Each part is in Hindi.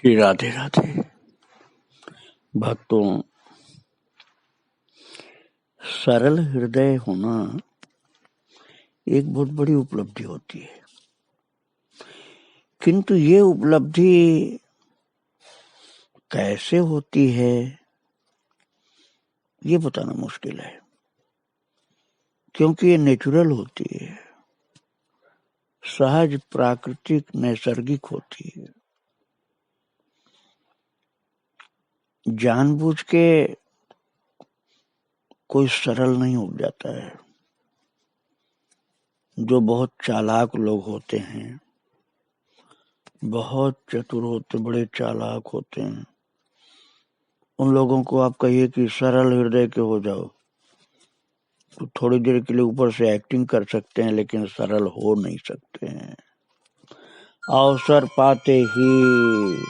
श्री राधे राधे। भक्तों, सरल हृदय होना एक बहुत बड़ी उपलब्धि होती है, किंतु ये उपलब्धि कैसे होती है ये बताना मुश्किल है, क्योंकि ये नेचुरल होती है, सहज, प्राकृतिक, नैसर्गिक होती है। जानबूझ के कोई सरल नहीं हो जाता है। जो बहुत चालाक लोग होते हैं, बहुत चतुर होते, बड़े चालाक होते हैं, उन लोगों को आप कहिए कि सरल हृदय के हो जाओ, तो थोड़ी देर के लिए ऊपर से एक्टिंग कर सकते हैं, लेकिन सरल हो नहीं सकते हैं। अवसर पाते ही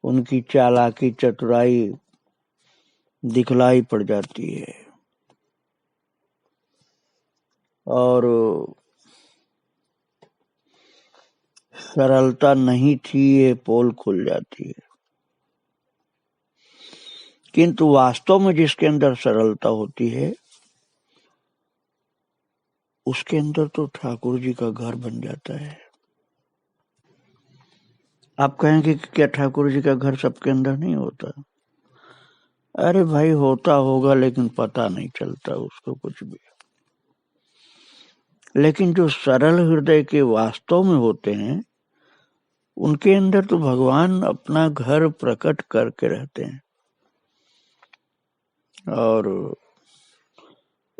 उनकी चालाकी, चतुराई दिखलाई पड़ जाती है और सरलता नहीं थी ये पोल खुल जाती है। किंतु वास्तव में जिसके अंदर सरलता होती है, उसके अंदर तो ठाकुर जी का घर बन जाता है। आप कहेंगे कि क्या ठाकुर जी का घर सबके अंदर नहीं होता? अरे भाई, होता होगा, लेकिन पता नहीं चलता उसको कुछ भी। लेकिन जो सरल हृदय के वास्तव में होते हैं, उनके अंदर तो भगवान अपना घर प्रकट करके रहते हैं और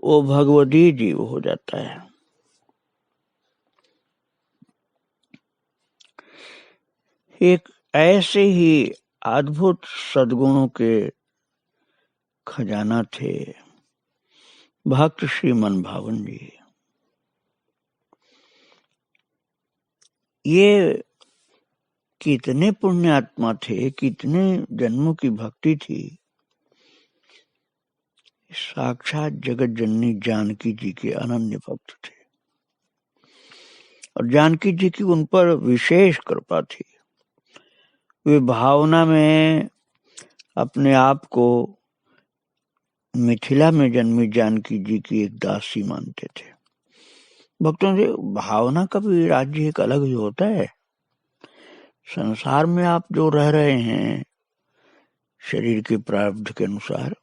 वो भगवदी जीव हो जाता है। एक ऐसे ही अद्भुत सद्गुणों के खजाना थे भक्त श्री मन भावन जी। ये कितने पुण्यात्मा थे, कितने जन्मों की भक्ति थी। साक्षात जगत जननी जानकी जी के अनन्य भक्त थे और जानकी जी की उन पर विशेष कृपा थी। वे भावना में अपने आप को मिथिला में जन्मी जानकी जी की एक दासी मानते थे। भक्तों से भावना का भी राज्य एक अलग ही होता है। संसार में आप जो रह रहे हैं शरीर के प्रारब्ध के अनुसार,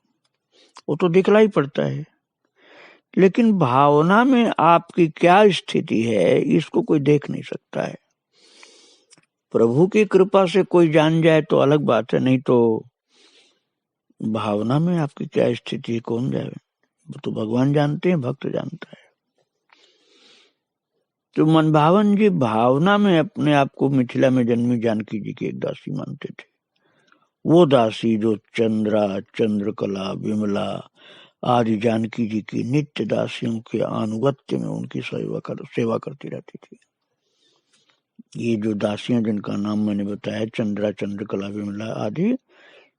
वो तो दिखलाई पड़ता है, लेकिन भावना में आपकी क्या स्थिति है इसको कोई देख नहीं सकता है। प्रभु की कृपा से कोई जान जाए तो अलग बात है, नहीं तो भावना में आपकी क्या स्थिति है कौन जाए? वो तो भगवान जानते हैं, भक्त जानता है। तो मन भावन जी भावना में अपने आप को मिथिला में जन्मी जानकी जी की एक दासी मानते थे। वो दासी जो चंद्रा, चंद्रकला, विमला आदि जानकी जी की नित्य दासियों के अनुगत्य में उनकी सेवा करती रहती थी। ये जो दासियां जिनका नाम मैंने बताया, चंद्रा, चंद्रकला, विमला आदि,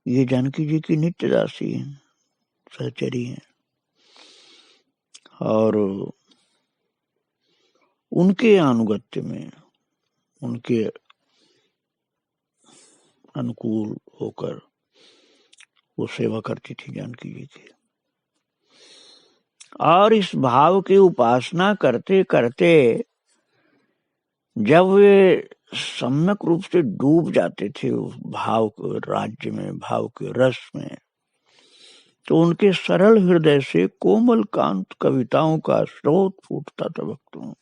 ये जानकी जी की नित्य दासी हैं, सहचरी हैं और उनके अनुगत्य में, उनके अनुकूल होकर वो सेवा करती थी जानकी जी की। और इस भाव की उपासना करते करते जब वे सम्यक रूप से डूब जाते थे उस भाव के राज्य में, भाव के रस में, तो उनके सरल हृदय से कोमल कांत कविताओं का स्रोत फूटता था। भक्तों,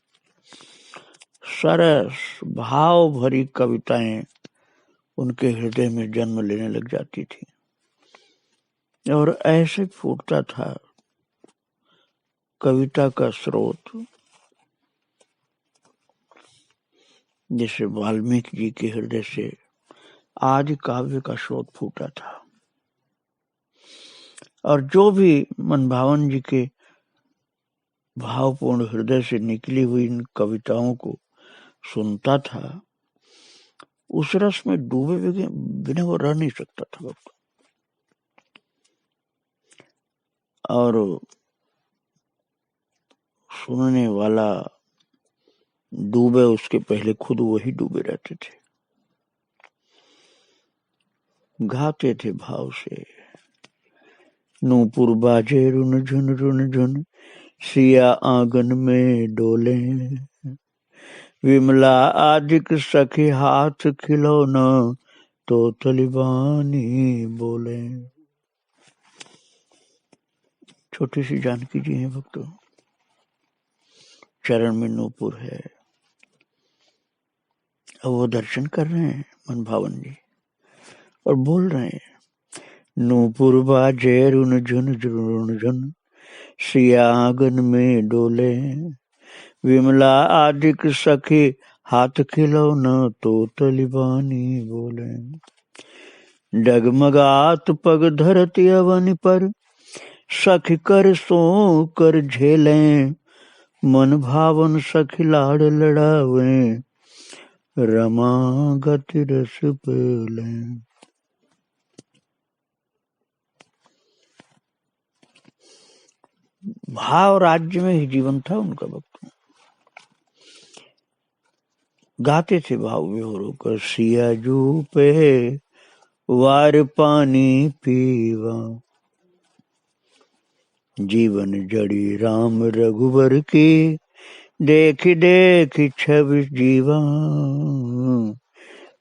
सरस भाव भरी कविताएं उनके हृदय में जन्म लेने लग जाती थी और ऐसे फूटता था कविता का स्रोत जैसे वाल्मीकि जी के हृदय से आदि काव्य का स्रोत फूटा था। और जो भी मन भावन जी के भावपूर्ण हृदय से निकली हुई इन कविताओं को सुनता था, उस रस में डूबे बिना वो रह नहीं सकता था। और सुनने वाला डूबे उसके पहले खुद वही डूबे रहते थे। गाते थे भाव से। नूपुर बाजे रुन झुन रुन झुन, सिया आंगन में डोले। विमला आदिक सखी हाथ खिलौना, तो तलिबानी बोले। छोटी सी जानकी जी हैं भक्तों, चरण में नूपुर है, अब वो दर्शन कर रहे हैं मन भावन जी और बोल रहे हैं, नूपुर बाजे रुन झुन रुन झुन, सिया आंगन में डोले। विमला आदिक सखी हाथ खिलौना, तो तलिबानी बोले। डगमगात पग धरती अवन पर, सखी कर सो कर झेले। मन भावन सखी लाड़ लड़ावे, रमा गति रस पेले। भाव राज्य में ही जीवन था उनका भक्तों। गाते थे भाव विहोरों कर, सिया जू पे वार पानी पीवा। जीवन जड़ी राम रघुवर की, देखी देखी छवि जीवा।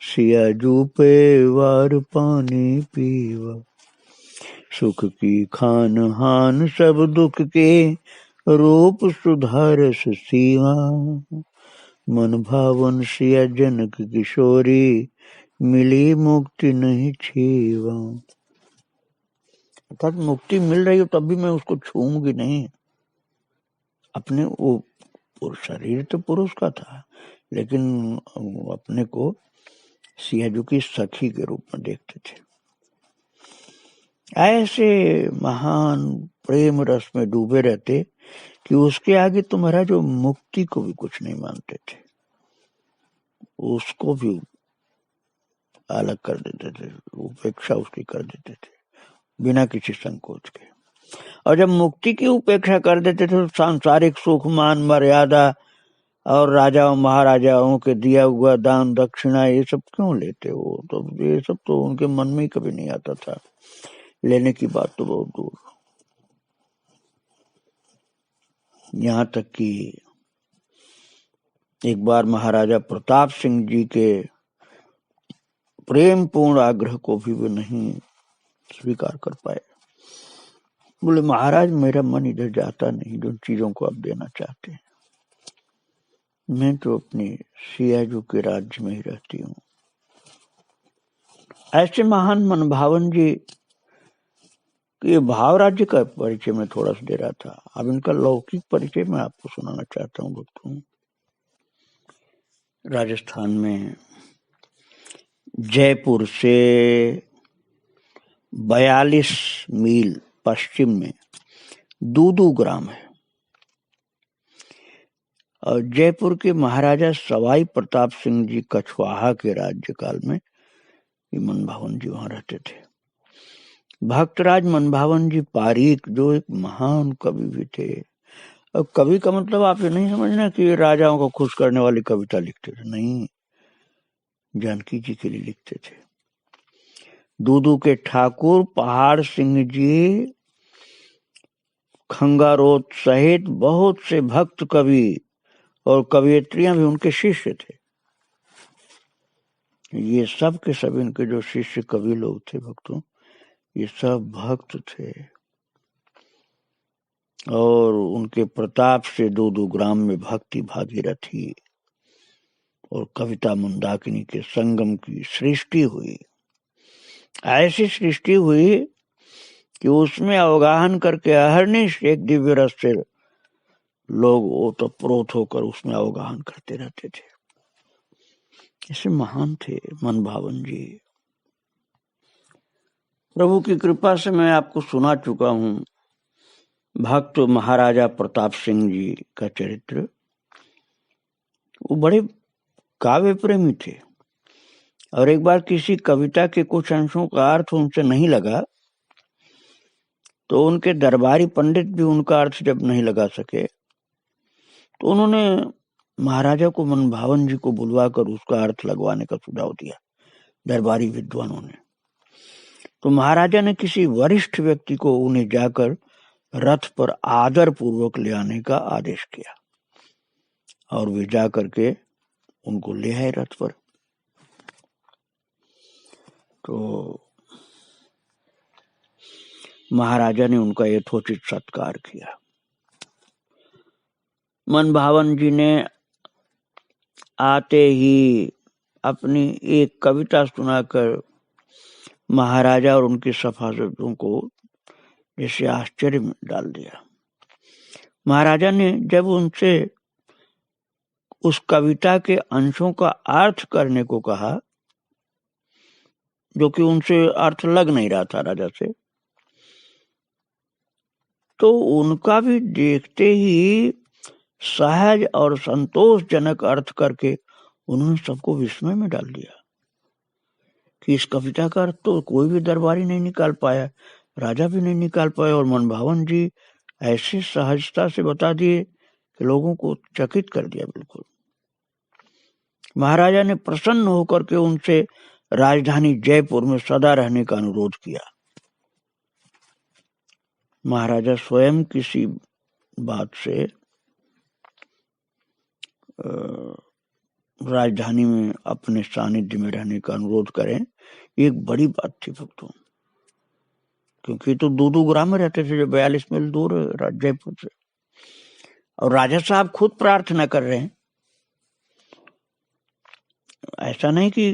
सिया जू पे वार पानी पीवा। सुख की खान हान सब दुख के, रूप सुधारस सीवा। मन भावन सिया जनक किशोरी, मिली मुक्ति नहीं छीवा। अर्थात मुक्ति मिल रही हो तब भी मैं उसको छूऊंगी नहीं। अपने वो शरीर तो पुरुष का था, लेकिन अपने को सियाजू की सखी के रूप में देखते थे। ऐसे महान प्रेम रस में डूबे रहते कि उसके आगे तुम्हारा जो मुक्ति को भी कुछ नहीं मानते थे, उसको भी अलग कर देते थे, उपेक्षा उसकी कर देते थे बिना किसी संकोच के। और जब मुक्ति की उपेक्षा कर देते थे तो सांसारिक सुख मान मर्यादा और राजाओं महाराजाओं के दिया हुआ दान दक्षिणा ये सब क्यों लेते हो? तो ये सब तो उनके मन में ही कभी नहीं आता था, लेने की बात तो बहुत दूर। यहाँ तक कि एक बार महाराजा प्रताप सिंह जी के प्रेम पूर्ण आग्रह को भी वे नहीं स्वीकार कर पाए। बोले महाराज मेरा मन इधर जाता नहीं जो चीजों को आप देना चाहते हैं, मैं तो अपनी सियाजू के राज्य में ही रहती हूँ। ऐसे महान मन भावन जी के भाव राज्य का परिचय मैं थोड़ा सा दे रहा था। अब इनका लौकिक परिचय मैं आपको सुनाना चाहता हूँ दोस्तों। राजस्थान में जयपुर से 42 मील पश्चिम में दूदू ग्राम है और जयपुर के महाराजा सवाई प्रताप सिंह जी कछवाहा के राज्यकाल में मन भावन जी वहां रहते थे। भक्तराज मनभावन जी पारीक जो एक महान कवि भी थे। अब कवि का मतलब आप ये नहीं समझना कि राजाओं को खुश करने वाली कविता लिखते थे, नहीं, जानकी जी के लिए लिखते थे। दूदू के ठाकुर पहाड़ सिंह जी खंगारोत सहित बहुत से भक्त कवि और कवियत्रियां भी उनके शिष्य थे। ये सब के सब इनके जो शिष्य कवि लोग थे भक्तों, ये सब भक्त थे और उनके प्रताप से दूदू ग्राम में भक्ति भागीरथी और कविता मंदाकिनी के संगम की सृष्टि हुई। ऐसी सृष्टि हुई कि उसमें अवगाहन करके अहर्निश एक दिव्य रस से लोग ओतप्रोत होकर उसमें अवगाहन करते रहते थे। ऐसे महान थे मन भावन जी। प्रभु की कृपा से मैं आपको सुना चुका हूं भक्त महाराजा प्रताप सिंह जी का चरित्र। वो बड़े काव्य प्रेमी थे और एक बार किसी कविता के कुछ अंशों का अर्थ उनसे नहीं लगा तो उनके दरबारी पंडित भी उनका अर्थ जब नहीं लगा सके तो उन्होंने महाराजा को मनभावन जी को बुलवाकर उसका अर्थ लगवाने का सुझाव दिया दरबारी विद्वानों ने। तो महाराजा ने किसी वरिष्ठ व्यक्ति को उन्हें जाकर रथ पर आदर पूर्वक ले आने का आदेश किया और वे जा करके उनको ले आए रथ पर। तो महाराजा ने उनका यथोचित सत्कार किया। मनभावन जी ने आते ही अपनी एक कविता सुनाकर महाराजा और उनके सभासदों को जैसे आश्चर्य में डाल दिया। महाराजा ने जब उनसे उस कविता के अंशों का अर्थ करने को कहा, जो कि उनसे अर्थ लग नहीं रहा था राजा से, तो उनका भी देखते ही सहज और संतोषजनक अर्थ करके उन्होंने सबको विस्मय में डाल दिया कि इस कविता का अर्थ तो कोई भी दरबारी नहीं निकाल पाया, राजा भी नहीं निकाल पाया, और मनभावन जी ऐसे सहजता से बता दिए कि लोगों को चकित कर दिया बिल्कुल। महाराजा ने प्रसन्न होकर के उनसे राजधानी जयपुर में सदा रहने का अनुरोध किया। महाराजा स्वयं किसी बात से राजधानी में अपने सानिध्य में रहने का अनुरोध करें, एक बड़ी बात थी भक्तों, क्योंकि तो दूदू ग्राम में रहते थे जो 42 मील दूर है जयपुर से, और राजा साहब खुद प्रार्थना कर रहे हैं। ऐसा नहीं कि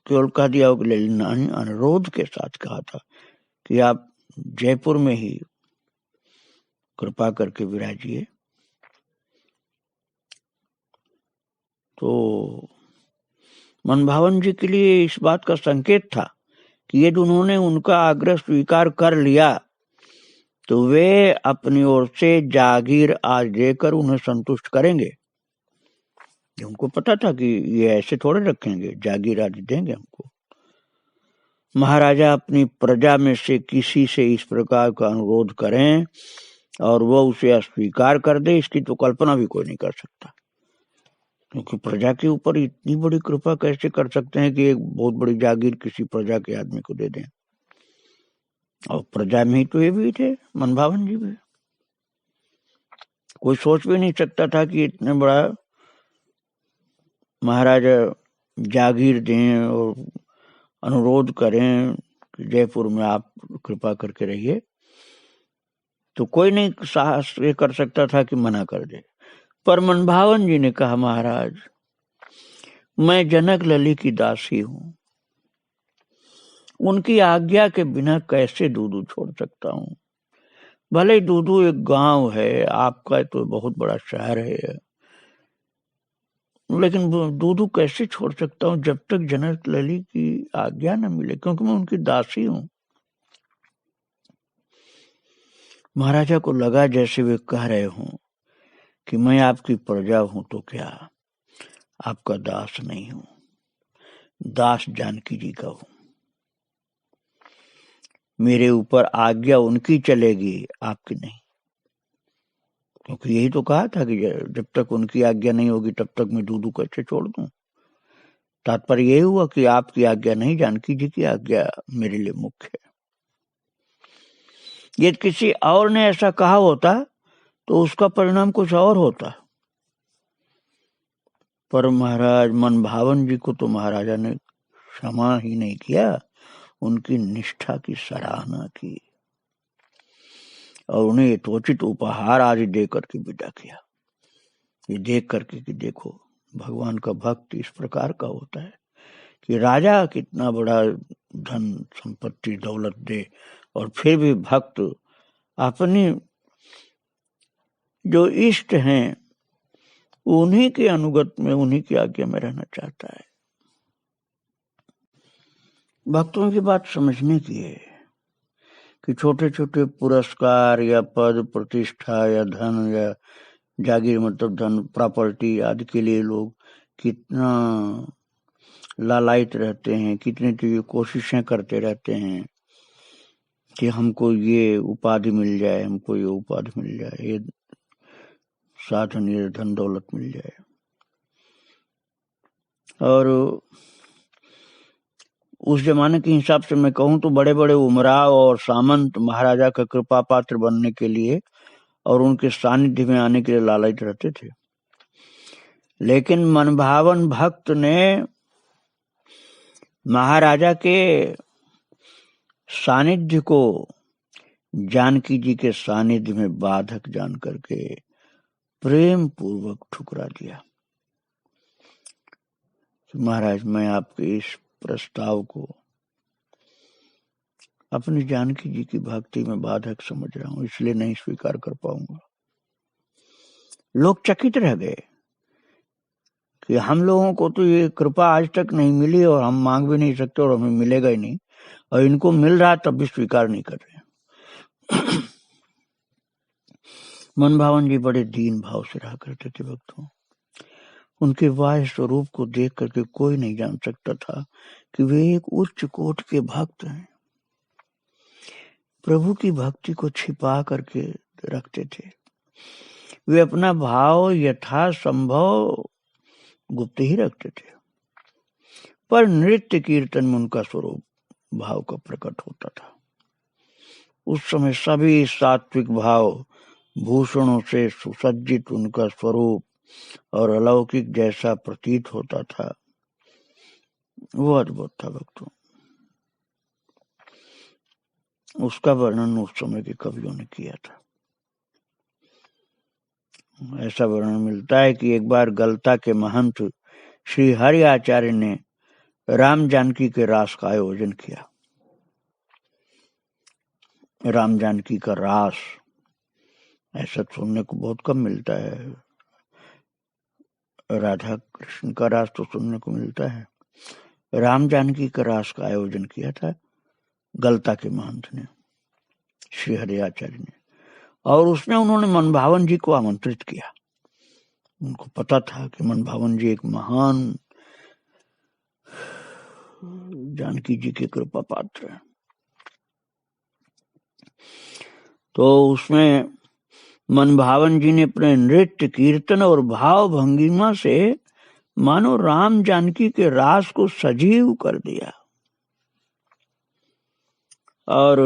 केवल कह दिया हो, अनुरोध के साथ कहा था कि आप जयपुर में ही कृपा करके विराजिए। तो मनभावन जी के लिए इस बात का संकेत था कि यदि उन्होंने उनका आग्रह स्वीकार कर लिया तो वे अपनी ओर से जागीर आज देकर उन्हें संतुष्ट करेंगे। उनको पता था कि ये ऐसे थोड़े रखेंगे, जागीर आज देंगे हमको। महाराजा अपनी प्रजा में से किसी से इस प्रकार का अनुरोध करें और वह उसे अस्वीकार कर दे, इसकी तो कल्पना भी कोई नहीं कर सकता। क्योंकि प्रजा के ऊपर इतनी बड़ी कृपा कैसे कर सकते हैं कि एक बहुत बड़ी जागीर किसी प्रजा के आदमी को दे दें। और प्रजा में ही तो ये भी थे, मनभावन जी भी। कोई सोच भी नहीं सकता था कि इतने बड़ा महाराजा जागीर दें और अनुरोध करें कि जयपुर में आप कृपा करके रहिए। तो कोई नहीं साहस ये कर सकता था कि मना कर दे। पर मनभावन जी ने कहा, महाराज मैं जनक लली की दासी हूं, उनकी आज्ञा के बिना कैसे दूदू छोड़ सकता हूं। भले दूदू एक गांव है, आपका तो बहुत बड़ा शहर है, लेकिन दूदू कैसे छोड़ सकता हूं जब तक जनक लली की आज्ञा न मिले, क्योंकि मैं उनकी दासी हूं। महाराजा को लगा जैसे वे कह रहे हों कि मैं आपकी प्रजा हूं तो क्या, आपका दास नहीं हूं, दास जानकी जी का हूं। मेरे ऊपर आज्ञा उनकी चलेगी, आपकी नहीं। क्योंकि यही तो कहा था कि जब तक उनकी आज्ञा नहीं होगी तब तक मैं दूदू कैसे छोड़ दूं। तात्पर्य यही हुआ कि आपकी आज्ञा नहीं, जानकी जी की आज्ञा मेरे लिए मुख्य है। यदि किसी और ने ऐसा कहा होता तो उसका परिणाम कुछ और होता। पर महाराज मनभावन जी को तो महाराजा ने क्षमा ही नहीं किया, उनकी निष्ठा की सराहना की और उन्हें यथोचित उपहार आदि दे करके विदा किया। ये देख करके कि देखो भगवान का भक्त इस प्रकार का होता है कि राजा कितना बड़ा धन संपत्ति दौलत दे और फिर भी भक्त अपनी जो इष्ट हैं उन्हीं के अनुगत में, उन्हीं की आज्ञा में रहना चाहता है। भक्तों की बात समझने की है कि छोटे छोटे पुरस्कार या पद प्रतिष्ठा या धन या जागीर मतलब धन प्रॉपर्टी आदि के लिए लोग कितना लालायित रहते हैं, कितनी कोशिशें करते रहते हैं कि हमको ये उपाधि मिल जाए, हमको ये उपाधि मिल जाए, ये साधन, ये धन दौलत मिल जाए। और उस जमाने के हिसाब से मैं कहूं तो बड़े बड़े उमराव और सामंत महाराजा का कृपा पात्र बनने के लिए और उनके सानिध्य में आने के लिए लालच रहते थे। लेकिन मनभावन भक्त ने महाराजा के सानिध्य को जानकी जी के सानिध्य में बाधक जान करके प्रेम पूर्वक ठुकरा दिया। महाराज, मैं आपके इस प्रस्ताव को अपनी जानकी जी की भक्ति में बाधक समझ रहा हूं, इसलिए नहीं स्वीकार कर पाऊंगा। लोग चकित रह गए कि हम लोगों को तो ये कृपा आज तक नहीं मिली और हम मांग भी नहीं सकते और हमें मिलेगा ही नहीं, और इनको मिल रहा तब भी स्वीकार नहीं कर रहे। मनभावन जी बड़े दीन भाव से रहा करते थे भक्तों। उनके बाह्य स्वरूप को देख करके कोई नहीं जान सकता था कि वे एक उच्च कोट के भक्त हैं। प्रभु की भक्ति को छिपा करके रखते थे। वे अपना भाव यथा संभव गुप्त ही रखते थे, पर नृत्य कीर्तन में उनका स्वरूप भाव का प्रकट होता था। उस समय सभी सात्विक भाव भूषणों से सुसज्जित उनका स्वरूप और अलौकिक जैसा प्रतीत होता था, वो अद्भुत था भक्तों। उसका वर्णन उस समय के कवियों ने किया था। ऐसा वर्णन मिलता है कि एक बार गलता के महंत श्री हरि आचार्य ने राम जानकी के रास का आयोजन किया। राम जानकी का रास ऐसा सुनने को बहुत कम मिलता है। राधा कृष्ण का रास तो सुनने को मिलता है। राम जानकी का रास का आयोजन किया था गलता के महंत ने, श्री हरि आचार्य ने, और उसमें उन्होंने मनभावन जी को आमंत्रित किया। उनको पता था कि मनभावन जी एक महान जानकी जी के कृपा पात्र है। तो उसमें मनभावन जी ने अपने नृत्य कीर्तन और भाव भंगिमा से मानो राम जानकी के रास को सजीव कर दिया। और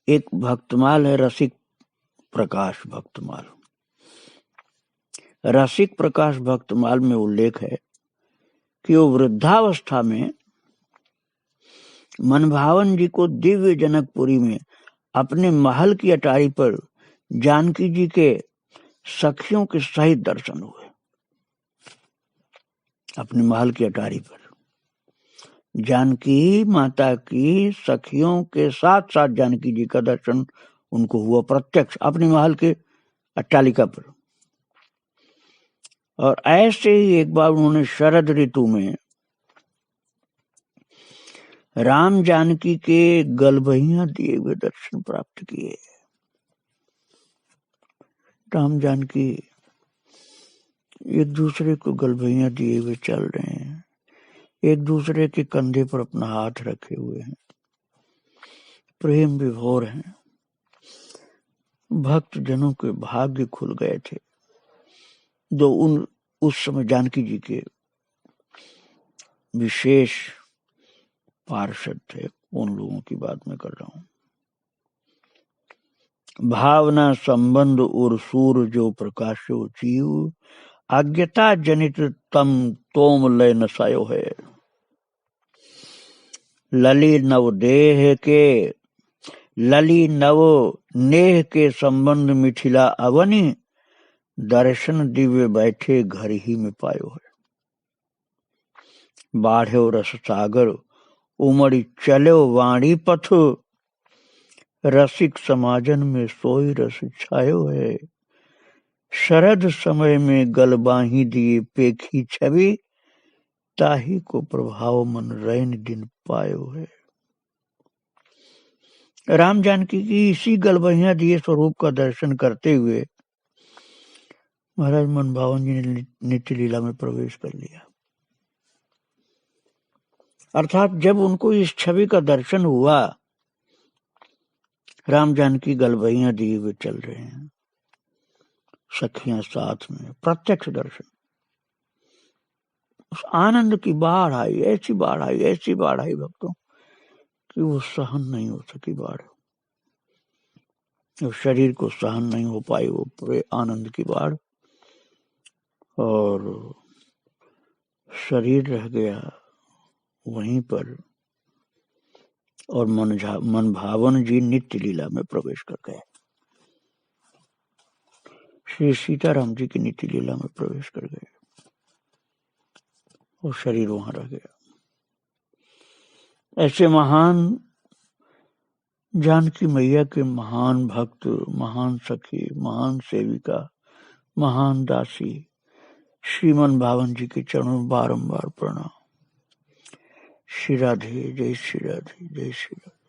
एक भक्तमाल है रसिक प्रकाश भक्तमाल। रसिक प्रकाश भक्तमाल में उल्लेख है कि वो वृद्धावस्था में मनभावन जी को दिव्य जनकपुरी में अपने महल की अटारी पर जानकी जी के सखियों के सहित दर्शन हुए। अपने महल की अटारी पर जानकी माता की सखियों के साथ साथ जानकी जी का दर्शन उनको हुआ प्रत्यक्ष अपने महल के अट्टालिका पर। और ऐसे ही एक बार उन्होंने शरद ऋतु में राम जानकी के गलबहियां दिए हुए दर्शन प्राप्त किए। राम जानकी एक दूसरे को गलबहियां दिए हुए चल रहे हैं, एक दूसरे के कंधे पर अपना हाथ रखे हुए हैं, प्रेम विभोर हैं। भक्त जनों के भाग्य खुल गए थे जो उस समय जानकी जी के विशेष पार्षद थे। उन लोगों की बात मैं कर रहा हूं। भावना संबंध और सूर जो प्रकाशो जीव, आज्ञता जनित तम तोम लय नसायो है। लली नव देह के लली नव नेह के संबंध मिथिला अवनी, दर्शन दिव्य बैठे घर ही में पायो है। बाढ़ो रस सागर उमड़ी चलो वाणी पथ, रसिक समाजन में सोई रस छायो है। शरद समय में गलबाही दिए पेखी छवि, ताही को प्रभाव मन रैन दिन पायो है। राम जानकी की इसी गलबहियां दिए स्वरूप का दर्शन करते हुए महाराज मनभावन जी ने नित्य लीला में प्रवेश कर लिया। अर्थात जब उनको इस छवि का दर्शन हुआ, राम जानकी गलबहियां दिए हुए चल रहे हैं, सखियां साथ में, प्रत्यक्ष दर्शन। उस आनंद की बाढ़ आई, ऐसी बाढ़ आई, ऐसी बाढ़ आई भक्तों कि वो सहन नहीं हो सकी बाढ़। उस शरीर को सहन नहीं हो पाई वो पूरे आनंद की बाढ़, और शरीर रह गया वहीं पर, और मन भावन जी नित्य लीला में प्रवेश कर गए। श्री सीताराम जी की नित्य लीला में प्रवेश कर गए और शरीर वहां रह गया। ऐसे महान जानकी मैया के महान भक्त, महान सखी, महान सेविका, महान दासी श्रीमन भावन जी के चरणों में बारंबार प्रणाम। श्री राधे, जय श्री राधे, जय श्री राधे।